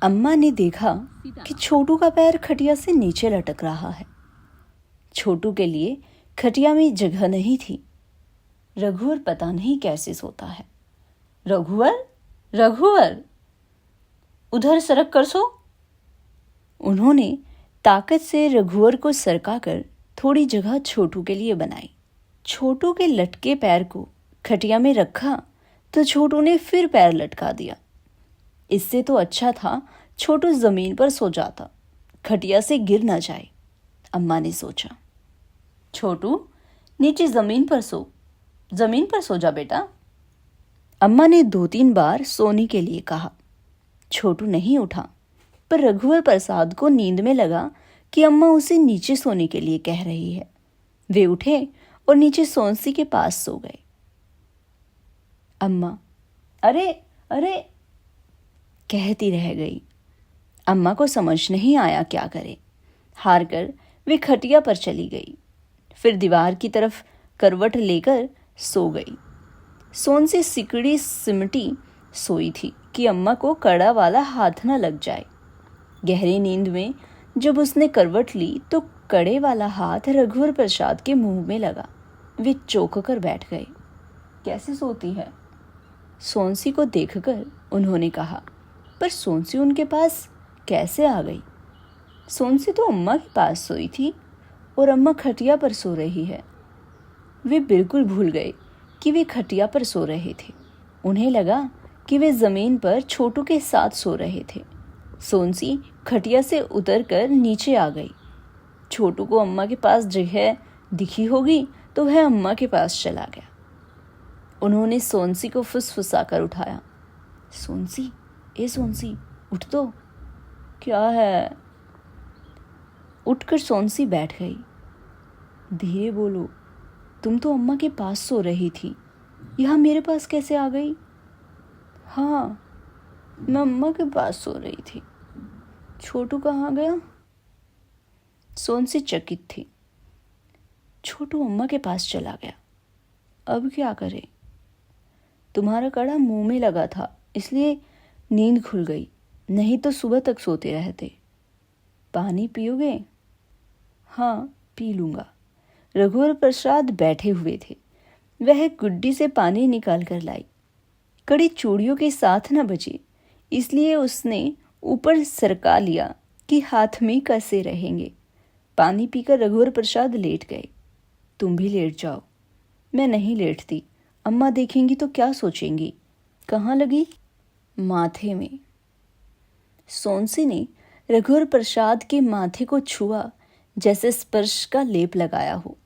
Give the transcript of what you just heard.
अम्मा ने देखा कि छोटू का पैर खटिया से नीचे लटक रहा है। छोटू के लिए खटिया में जगह नहीं थी। रघुवर पता नहीं कैसे सोता है। रघुवर, रघुवर, उधर सरक कर सो। उन्होंने ताकत से रघुवर को सरकाकर थोड़ी जगह छोटू के लिए बनाई। छोटू के लटके पैर को खटिया में रखा तो छोटू ने फिर पैर लटका दिया। इससे तो अच्छा था छोटू जमीन पर सो जाता, खटिया से गिर ना जाए। अम्मा ने सोचा। छोटू, नीचे जमीन पर सो जा बेटा। अम्मा ने 2-3 बार सोने के लिए कहा। छोटू नहीं उठा, पर रघुवर प्रसाद को नींद में लगा कि अम्मा उसे नीचे सोने के लिए कह रही है। वे उठे और नीचे सोनसी के पास सो गए। अम्मा अरे अरे कहती रह गई। अम्मा को समझ नहीं आया क्या करे। हार कर वे खटिया पर चली गई। फिर दीवार की तरफ करवट लेकर सो गई। सोनसी सिकड़ी सिमटी सोई थी कि अम्मा को कड़ा वाला हाथ न लग जाए। गहरी नींद में जब उसने करवट ली तो कड़े वाला हाथ रघुवर प्रसाद के मुंह में लगा। वे चौंक कर बैठ गए। कैसे सोती है? सोनसी को देखकर उन्होंने कहा। पर सोनसी उनके पास कैसे आ गई? सोनसी तो अम्मा के पास सोई थी और अम्मा खटिया पर सो रही है। वे बिल्कुल भूल गए कि वे खटिया पर सो रहे थे। उन्हें लगा कि वे जमीन पर छोटू के साथ सो रहे थे। सोनसी खटिया से उतरकर नीचे आ गई। छोटू को अम्मा के पास जगह दिखी होगी तो वह अम्मा के पास चला गया। उन्होंने सोनसी को फुसफुसाकर उठाया। सोनसी, ए सोनसी, उठ तो। क्या है? उठकर सोनसी बैठ गई। धीरे बोलो, तुम तो अम्मा के पास सो रही थी, यहाँ मेरे पास कैसे आ गई? हाँ, मैं अम्मा के पास सो रही थी। छोटू कहाँ गया? सोनसी चकित थी। छोटू अम्मा के पास चला गया। अब क्या करे? तुम्हारा कड़ा मुंह में लगा था, इसलिए नींद खुल गई, नहीं तो सुबह तक सोते रहते। पानी पियोगे? हाँ, पी लूँगा। रघुवर प्रसाद बैठे हुए थे। वह गुड्डी से पानी निकाल कर लाई। कड़ी चूड़ियों के साथ न बची, इसलिए उसने ऊपर सरका लिया कि हाथ में कसे रहेंगे। पानी पीकर रघुवर प्रसाद लेट गए। तुम भी लेट जाओ। मैं नहीं लेटती, अम्मा देखेंगी तो क्या सोचेंगी। कहाँ लगी? माथे में। सोनसी ने रघुवर प्रसाद के माथे को छुआ, जैसे स्पर्श का लेप लगाया हो।